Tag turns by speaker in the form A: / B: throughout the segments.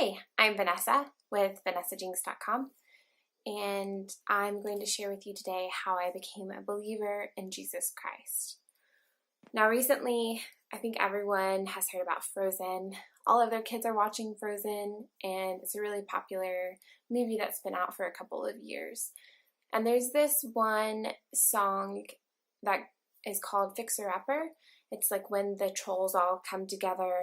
A: Hey, I'm Vanessa with vanessajinx.com, and I'm going to share with you today how I became a believer in Jesus Christ. Now, recently, I think everyone has heard about Frozen. All of their kids are watching Frozen, and it's a really popular movie that's been out for a couple of years. And there's this one song that is called Fixer Upper. It's like when the trolls all come together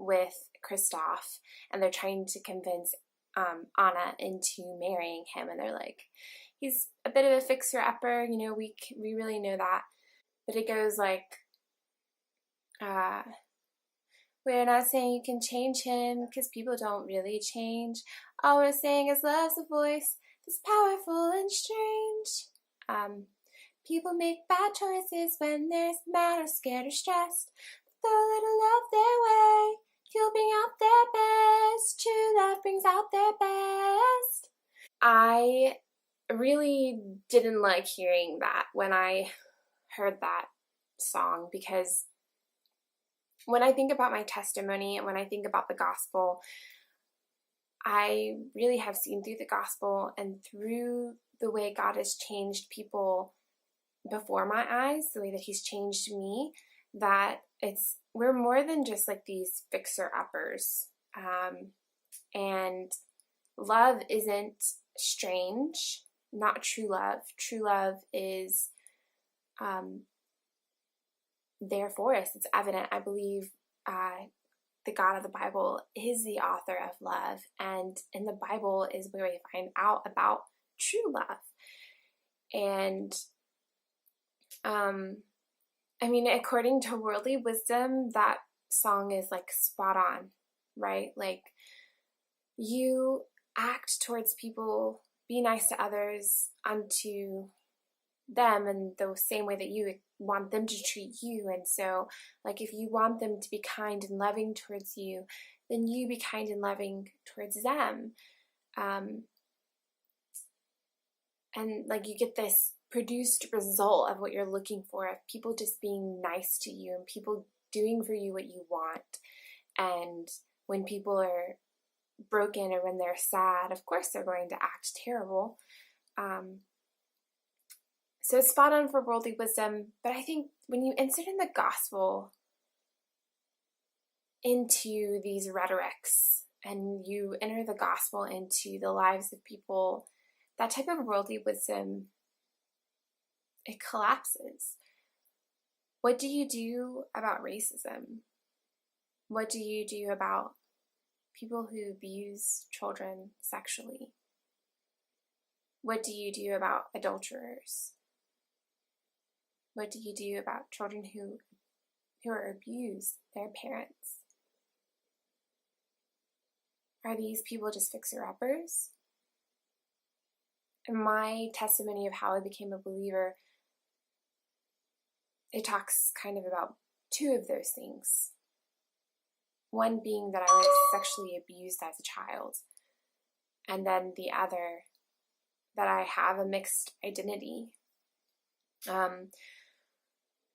A: with Kristoff and they're trying to convince Anna into marrying him, and they're like, he's a bit of a fixer-upper, you know, we really know that. But it goes like, we're not saying you can change him, because people don't really change. All we're saying is love's a voice that's powerful and strange. People make bad choices when they're mad or scared or stressed. Throw a little love their way, you'll bring out their best. True love brings out their best. I really didn't like hearing that when I heard that song, because when I think about my testimony and when I think about the gospel, I really have seen through the gospel and through the way God has changed people before my eyes, the way that He's changed me, that we're more than just like these fixer-uppers. And love isn't strange, not true love. True love is there for us. It's evident. I believe the God of the Bible is the author of love, and in the Bible is where we find out about true love. And I mean, according to worldly wisdom, that song is like spot on, right? Like, you act towards people, be nice to others unto them in the same way that you want them to treat you. And so, like, if you want them to be kind and loving towards you, then you be kind and loving towards them. And like, you get this produced result of what you're looking for, of people just being nice to you and people doing for you what you want. And when people are broken or when they're sad, of course they're going to act terrible. So it's spot on for worldly wisdom, but I think when you insert in the gospel into these rhetorics and you enter the gospel into the lives of people, that type of worldly wisdom, it collapses. What do you do about racism? What do you do about people who abuse children sexually? What do you do about adulterers? What do you do about children who are abused their parents? Are these people just fixer-uppers? And my testimony of how I became a believer, it talks kind of about two of those things. One being that I was sexually abused as a child, and then the other, that I have a mixed identity.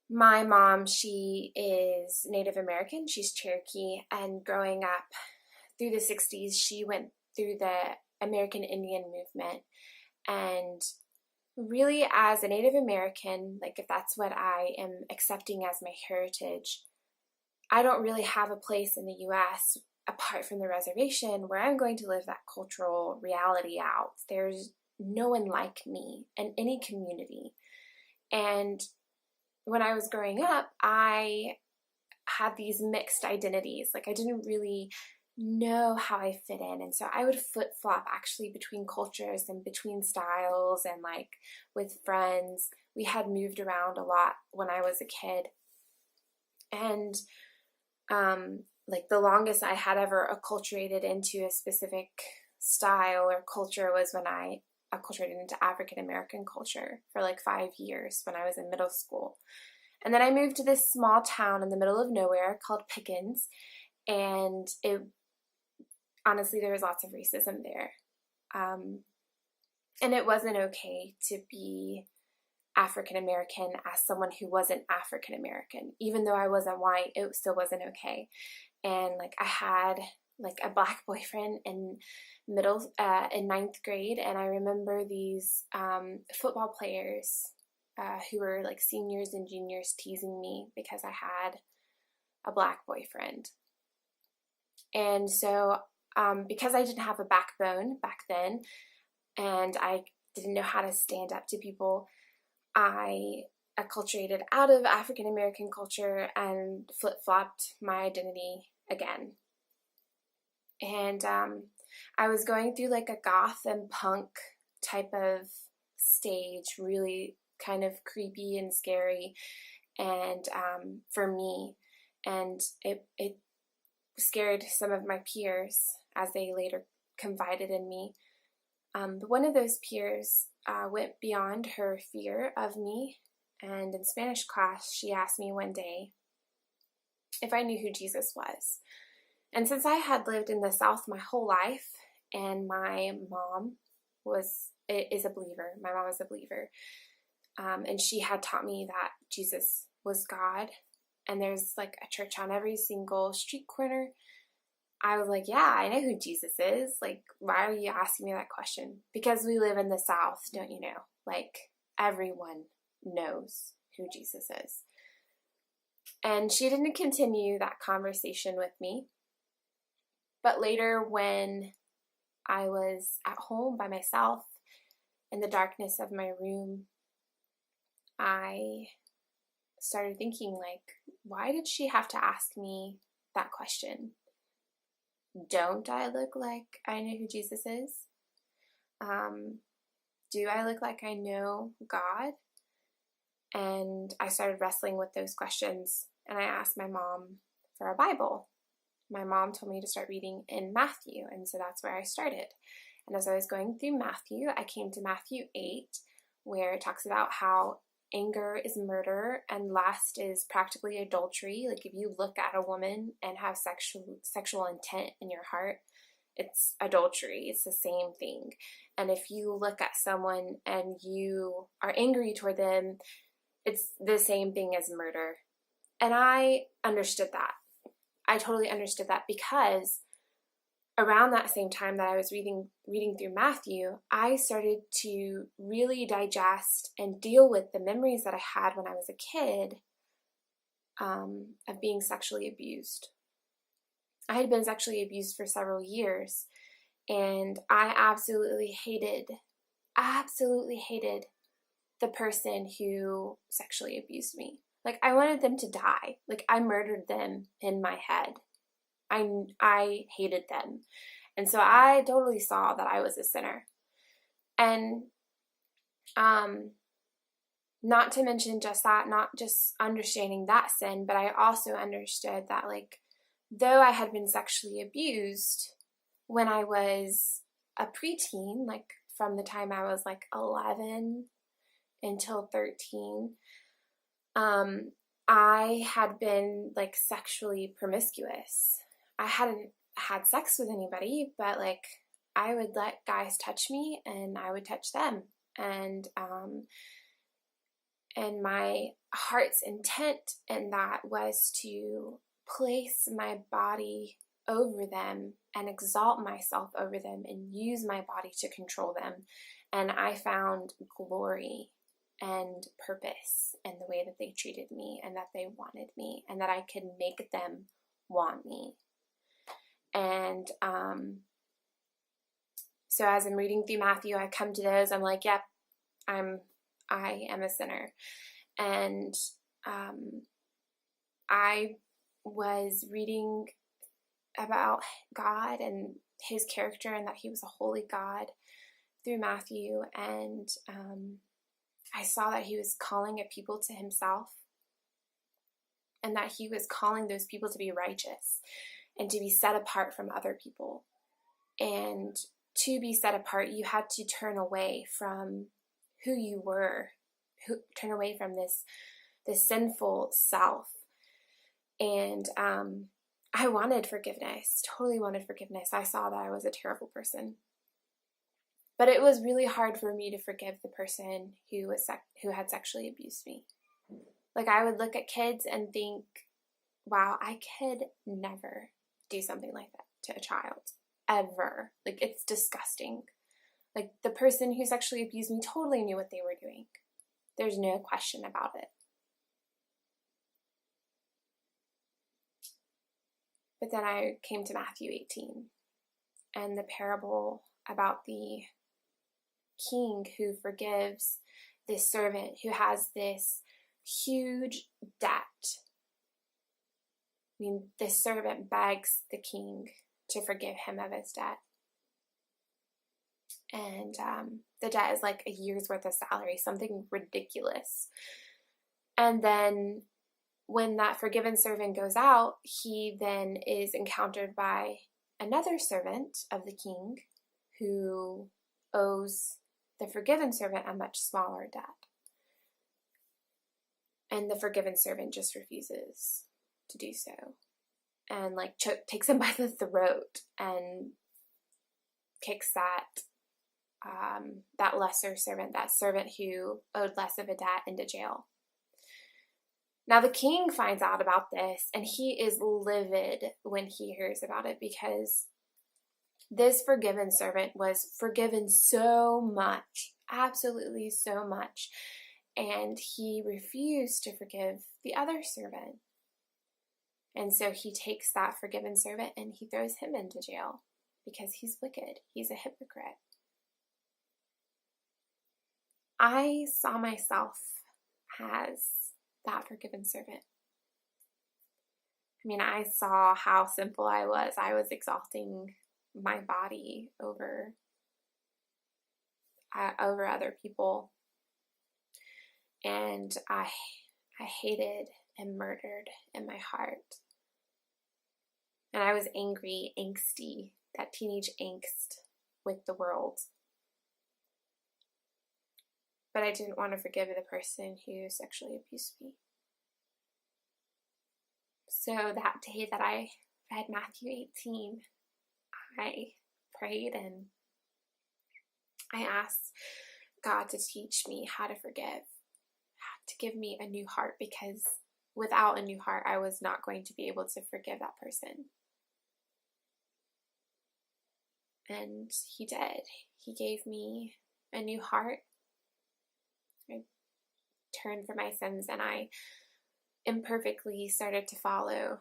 A: My mom, she is Native American, she's Cherokee, and growing up through the 60s, she went through the American Indian movement. And really, as a Native American, like, if that's what I am accepting as my heritage, I don't really have a place in the U.S. apart from the reservation where I'm going to live that cultural reality out. There's no one like me in any community. And when I was growing up, I had these mixed identities. Like, I didn't really know how I fit in, and so I would flip-flop actually between cultures and between styles, and like with friends, we had moved around a lot when I was a kid. And like, the longest I had ever acculturated into a specific style or culture was when I acculturated into African American culture for like 5 years when I was in middle school. And then I moved to this small town in the middle of nowhere called Pickens, and honestly, there was lots of racism there. And it wasn't okay to be African American as someone who wasn't African American. Even though I wasn't white, it still wasn't okay. And like, I had like a black boyfriend in in ninth grade, and I remember these football players who were like seniors and juniors teasing me because I had a black boyfriend. And so because I didn't have a backbone back then, and I didn't know how to stand up to people, I acculturated out of African American culture and flip-flopped my identity again. And I was going through like a goth and punk type of stage, really kind of creepy and scary, and for me, and it scared some of my peers as they later confided in me. But one of those peers went beyond her fear of me, and in Spanish class, she asked me one day if I knew who Jesus was. And since I had lived in the South my whole life, and my mom is a believer, my mom was a believer, and she had taught me that Jesus was God, and there's like a church on every single street corner, I was like, yeah, I know who Jesus is. Like, why are you asking me that question? Because we live in the South, don't you know? Like, everyone knows who Jesus is. And she didn't continue that conversation with me. But later, when I was at home by myself in the darkness of my room, I started thinking, like, why did she have to ask me that question? Don't I look like I know who Jesus is? Do I look like I know God? And I started wrestling with those questions, and I asked my mom for a Bible. My mom told me to start reading in Matthew, and so that's where I started. And as I was going through Matthew, I came to Matthew 8, where it talks about how anger is murder and lust is practically adultery. Like, if you look at a woman and have sexual intent in your heart, it's adultery. It's the same thing. And if you look at someone and you are angry toward them, it's the same thing as murder. And I understood that. I totally understood that, because around that same time that I was reading through Matthew, I started to really digest and deal with the memories that I had when I was a kid of being sexually abused. I had been sexually abused for several years, and I absolutely hated the person who sexually abused me. Like, I wanted them to die. Like, I murdered them in my head. I hated them. And so I totally saw that I was a sinner. And not to mention just that, not just understanding that sin, but I also understood that, like, though I had been sexually abused when I was a preteen, like from the time I was like 11 until 13, I had been like sexually promiscuous. I hadn't had sex with anybody, but like I would let guys touch me and I would touch them. And my heart's intent in that was to place my body over them and exalt myself over them and use my body to control them. And I found glory and purpose in the way that they treated me and that they wanted me and that I could make them want me. And so as I'm reading through Matthew, I come to those, I'm like, yep, I am a sinner. And I was reading about God and his character and that he was a holy God through Matthew, and I saw that he was calling a people to himself and that he was calling those people to be righteous and to be set apart from other people. And to be set apart, you had to turn away from who you were, turn away from this sinful self. And I wanted forgiveness, totally wanted forgiveness. I saw that I was a terrible person. But it was really hard for me to forgive the person who had sexually abused me. Like, I would look at kids and think, wow, I could never do something like that to a child, ever. Like, it's disgusting. Like, the person who sexually abused me totally knew what they were doing. There's no question about it. But then I came to Matthew 18 and the parable about the king who forgives this servant who has this huge debt. I mean, this servant begs the king to forgive him of his debt. And the debt is like a year's worth of salary, something ridiculous. And then when that forgiven servant goes out, he then is encountered by another servant of the king who owes the forgiven servant a much smaller debt. And the forgiven servant just refuses to do so. And like takes him by the throat and kicks that lesser servant, that servant who owed less of a debt, into jail. Now the king finds out about this and he is livid when he hears about it, because this forgiven servant was forgiven so much, absolutely so much, and he refused to forgive the other servant. And so he takes that forgiven servant and he throws him into jail because he's wicked. He's a hypocrite. I saw myself as that forgiven servant. I mean, I saw how simple I was. I was exalting my body over other people. And I hated and murdered in my heart. And I was angry, angsty, that teenage angst with the world. But I didn't want to forgive the person who sexually abused me. So that day that I read Matthew 18, I prayed and I asked God to teach me how to forgive, to give me a new heart, because without a new heart, I was not going to be able to forgive that person. And he did. He gave me a new heart. I turned from my sins and I imperfectly started to follow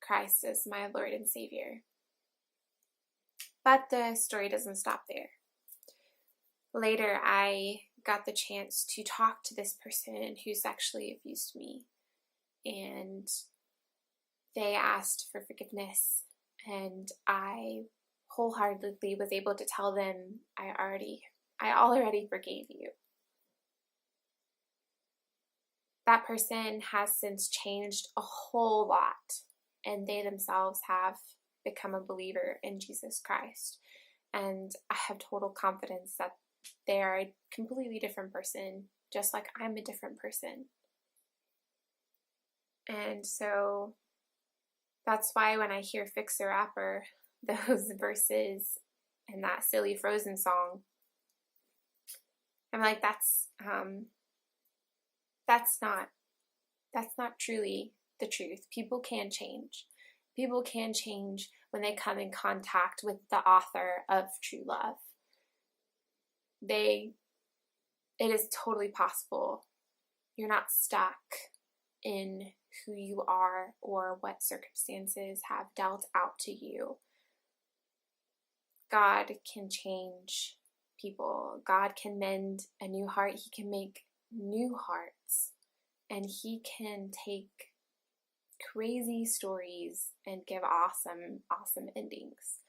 A: Christ as my Lord and Savior. But the story doesn't stop there. Later, I got the chance to talk to this person who sexually abused me, and they asked for forgiveness, and I wholeheartedly was able to tell them, I already forgave you. That person has since changed a whole lot, and they themselves have become a believer in Jesus Christ. And I have total confidence that they are a completely different person, just like I'm a different person. And so that's why when I hear Fixer Upper, those verses in that silly Frozen song, I'm like, that's not truly the truth. People can change. People can change when they come in contact with the author of true love. It is totally possible. You're not stuck in who you are or what circumstances have dealt out to you. God can change people. God can mend a new heart. He can make new hearts. And he can take crazy stories and give awesome, awesome endings.